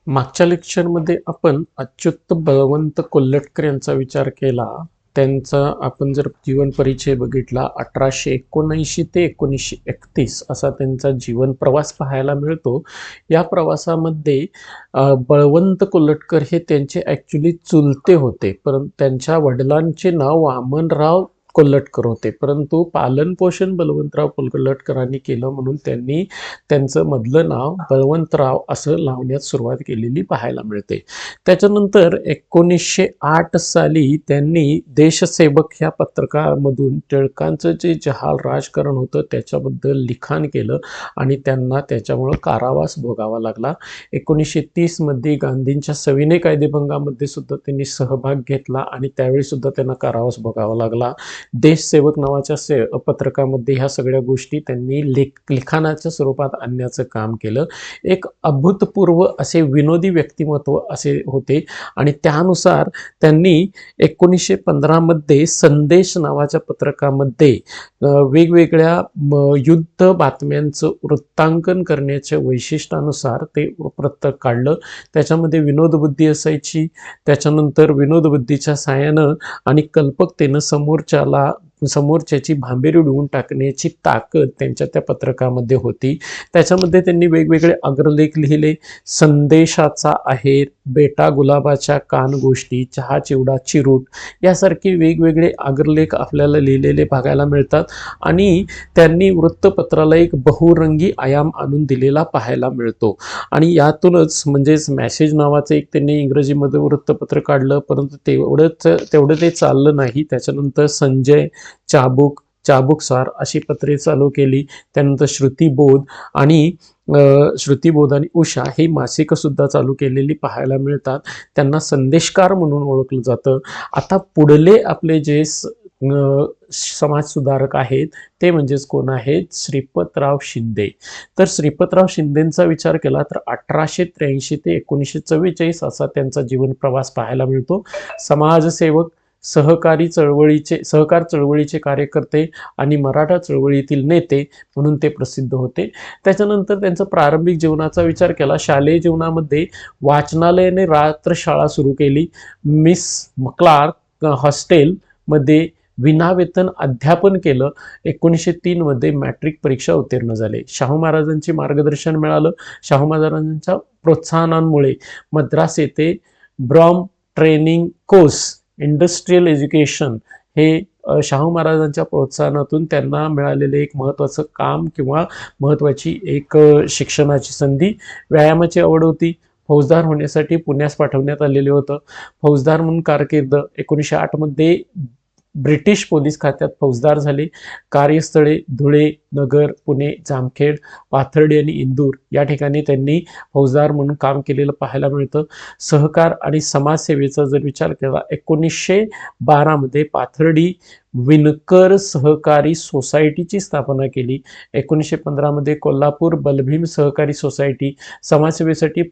मागच्या लेक्चरमध्ये आपण अच्युत बळवंत कोल्हटकर यांचा विचार केला. त्यांचा आपण जर जीवन परिचय बघितला 1879 ते 1931 असा त्यांचा जीवन प्रवास पाहायला मिळतो. या प्रवासामध्ये बळवंत कोल्हटकर हे त्यांचे ॲक्च्युली चुलते होते, परंतु त्यांच्या वडिलांचे नाव वामनराव कोल्हटकर होते, परंतु पालनपोषण बळवंतराव कोल्हटकरांनी केलं म्हणून त्यांनी त्यांचं मधलं नाव बळवंतराव असं लावण्यास सुरुवात केलेली पाहायला मिळते. त्याच्यानंतर 1908 साली त्यांनी देशसेवक ह्या पत्रकामधून टिळकांचं जे जहाल राजकारण होतं त्याच्याबद्दल लिखाण केलं आणि त्यांना त्याच्यामुळं कारावास भोगावा लागला. 1930 मध्ये गांधींच्या सविनय कायदेभंगामध्ये सुद्धा त्यांनी सहभाग घेतला आणि त्यावेळी सुद्धा त्यांना कारावास भोगावा लागला. देशसेवक नावाच्या पत्रकामध्ये ह्या सगळ्या गोष्टी त्यांनी लिखाणाच्या स्वरूपात आणण्याचं काम केलं. एक अभूतपूर्व असे विनोदी व्यक्तिमत्व असे होते आणि त्यानुसार त्यांनी 1915 मध्ये संदेश नावाच्या पत्रकामध्ये वेगवेगळ्या युद्ध बातम्यांचं वृत्तांकन करण्याच्या वैशिष्ट्यानुसार ते पत्रक काढलं. त्याच्यामध्ये विनोदबुद्धी असायची. त्याच्यानंतर विनोदबुद्धीच्या साहाय्यानं आणि कल्पकतेनं समोरच्याची भांबेरी उडवून टाकण्याची ताकद त्यांच्या त्या पत्रकामध्ये होती. त्याच्यामध्ये त्यांनी वेगवेगळे अग्रलेख लिहिले. संदेशाचा आहेर, बेटा गुलाबाच्या कान गोष्टी, चहा चिवडा चिरूट यासारखे वेगवेगळे अग्रलेख आपल्याला लिहिलेले बघायला मिळतात आणि त्यांनी वृत्तपत्राला एक बहुरंगी आयाम आणून दिलेला पाहायला मिळतो. आणि यातूनच म्हणजेच मॅसेज नावाचं एक त्यांनी इंग्रजीमध्ये वृत्तपत्र काढलं, परंतु तेवढं ते चाललं नाही. त्याच्यानंतर संजय, चाबुकसार अशी पत्रे चालू केली. त्यानंतर श्रुतिबोध आणि उषा ही मासिक सुद्धा चालू केलेली पाहायला मिळतात. त्यांना संदेशकार म्हणून ओळखलं जातं. आता पुढले आपले जे समाजसुधारक आहेत ते म्हणजेच कोण आहेत? श्रीपतराव शिंदे. तर श्रीपतराव शिंदेंचा विचार केला तर 1883 ते 1944 असा त्यांचा जीवन प्रवास पाहायला मिळतो. समाजसेवक, सहकार चळवळीचे कार्यकर्ते आणि मराठा चळवळीतील नेते म्हणून ते प्रसिद्ध होते. त्याच्यानंतर त्यांचा प्रारंभिक जीवनाचा विचार केला. शालेय जीवनामध्ये वाचनालयाने रात्रशाळा सुरू केली. मिस क्लार्क हॉस्टेलमध्ये विनावेतन अध्यापन केलं. 1903 मध्ये मॅट्रिक परीक्षा उत्तीर्ण झाले. शाहू महाराजांचे मार्गदर्शन मिळालं. शाहू महाराजांच्या प्रोत्साहनामुळे मद्रास येथे ब्रॉम ट्रेनिंग कोर्स इंडस्ट्रियल एज्युकेशन हे शाहू महाराजांच्या प्रोत्साहनातून त्यांना मिळालेले एक महत्त्वाचं काम किंवा महत्त्वाची एक शिक्षणाची संधी. व्यायामाची आवड होती. फौजदार होण्यासाठी पुण्यास पाठवण्यात आलेले होतं. फौजदार म्हणून कारकीर्द 1908 मध्ये ब्रिटिश पोलीस खात्यात फौजदार झाले. कार्यस्थळे धुळे, नगर, पुणे, जामखेड, पाथर्डी आणि इंदूर या ठिकाणी त्यांनी फौजदार म्हणून काम केलेलं पाहायला मिळतं. सहकार आणि समाजसेवेचा जर विचार केला 1912 मध्ये पाथर्डी विणकर सहकारी सोसायटीची स्थापना केली. 1915 मध्ये कोल्हापूर बलभीम सहकारी सोसायटी समाजसेवेसाठी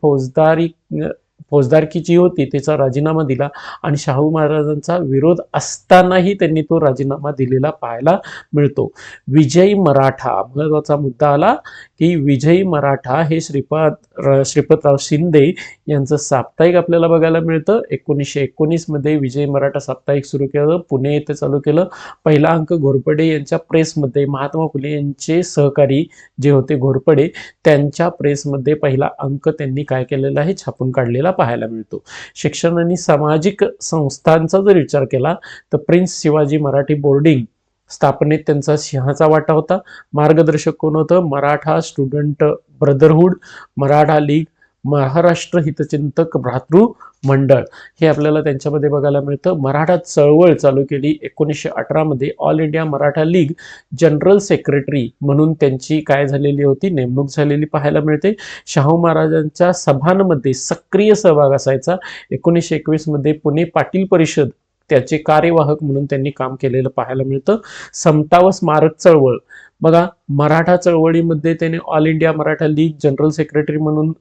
फौजदारकी जी होती त्याचा राजीनामा दिला आणि शाहू महाराजांचा विरोध असतानाही त्यांनी तो राजीनामा दिलेला पाहायला मिळतो. विजयी मराठा, महत्त्वाचा मुद्दा आला की विजयी मराठा हे श्रीपतराव शिंदे यांचं साप्ताहिक आपल्याला बघायला मिळतं. 1919 मध्ये विजयी मराठा साप्ताहिक सुरू केलं, पुणे येथे चालू केलं. पहिला अंक घोरपडे यांच्या प्रेसमध्ये, महात्मा फुले यांचे सहकारी जे होते घोरपडे त्यांच्या प्रेसमध्ये पहिला अंक त्यांनी काय केलेला आहे? छापून काढलेला पाहायला मिळतो. शिक्षण आणि सामाजिक संस्थांचा जर विचार केला तर प्रिन्स शिवाजी मराठी बोर्डिंग स्थापनेत त्यांचा सिंहाचा वाटा होता. मार्गदर्शक कोण होतं? Maratha student brotherhood, Maratha league, Maharashtra हितचिंतक भ्रातृ मंडळ हे आपल्याला त्यांच्यामध्ये बघायला मिळतं. मराठा चळवळ चालू केली. 1918 मध्ये all India Maratha league general secretary म्हणून त्यांची काय झालेली होती? नेमणूक झालेली पाहायला मिळते. शाहू महाराजांच्या सभांमध्ये सक्रिय सहभाग असायचा. 1921 मध्ये पुणे पाटील परिषद त्याचे कार्यवाहक म्हणून त्यांनी काम केलेलं पाहायला मिळतं. समता व स्मारक चळवळ, बघा मराठा चळवळीमध्ये त्याने all India Maratha league general secretary म्हणून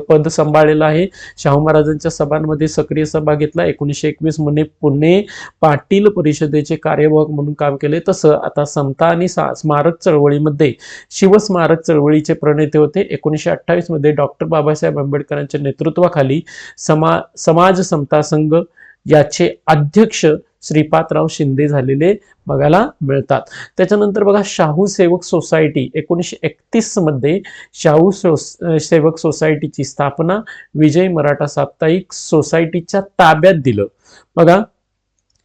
पद सांभाळलेलं आहे. शाहू महाराजांच्या सभांमध्ये सक्रिय सहभाग घेतला. 1921 मध्ये पुणे पाटील परिषदेचे कार्यवाहक म्हणून काम केले. तसं आता समता आणि स्मारक चळवळीमध्ये शिवस्मारक चळवळीचे प्रणेते होते. 1928 मध्ये डॉक्टर बाबासाहेब आंबेडकरांच्या नेतृत्वाखाली समाज समता संघ याचे अध्यक्ष श्रीपादराव शिंदे झालेले बघायला मिळतात. त्याच्यानंतर बघा शाहू सेवक सोसायटी 1931 मध्ये शाहू सेवक सोसायटीची स्थापना विजय मराठा साप्ताहिक सोसायटीच्या ताब्यात दिलं. बघा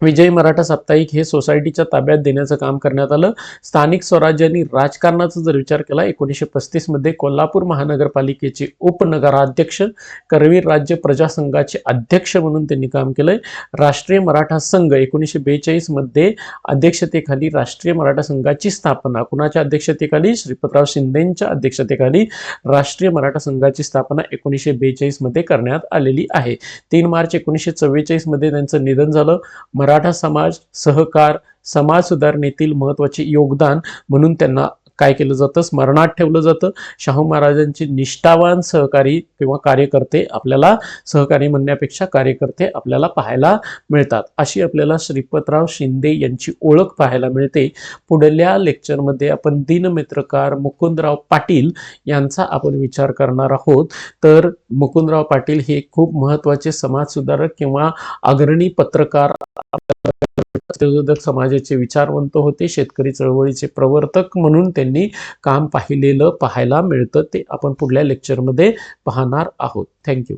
विजय मराठा साप्ताहिक हे सोसायटीच्या ताब्यात देण्याचं काम करण्यात आलं. स्थानिक स्वराज्याने राजकारणाचा जर विचार केला 1935 मध्ये कोल्हापूर महानगरपालिकेचे उपनगराध्यक्ष, करवीर राज्य प्रजासंघाचे अध्यक्ष म्हणून त्यांनी काम केलंय. राष्ट्रीय मराठा संघ 1942 मध्ये अध्यक्षतेखाली राष्ट्रीय मराठा संघाची स्थापना, कुणाच्या अध्यक्षतेखाली? श्रीपादराव शिंदेच्या अध्यक्षतेखाली राष्ट्रीय मराठा संघाची स्थापना 1942 मध्ये करण्यात आलेली आहे. 3 मार्च 1944 मध्ये त्यांचं निधन झालं. मराठा समाज सहकार समाज सुधारणेतील महत्त्वाचे योगदान म्हणून त्यांना काय केलं जातं? स्मरणात ठेवलं जातं. शाहू महाराजांचे निष्ठावान सहकारी किंवा कार्यकर्ते, आपल्याला सहकारी म्हणण्यापेक्षा कार्यकर्ते आपल्याला पाहायला मिळतात. अशी आपल्याला श्रीपादराव शिंदे यांची ओळख पाहायला मिळते. पुढल्या लेक्चरमध्ये आपण दीनमित्रकार मुकुंदराव पाटील यांचा आपण विचार करणार आहोत. तर मुकुंदराव पाटील हे खूप महत्त्वाचे समाजसुधारक किंवा अग्रणी पत्रकार, सत्यशोधक समाजाचे विचारवंत होते. शेतकरी चळवळीचे प्रवर्तक म्हणून त्यांनी काम पाहिलेलं पाहायला मिळतं. ते आपण पुढल्या लेक्चरमध्ये पाहणार आहोत. थँक्यू.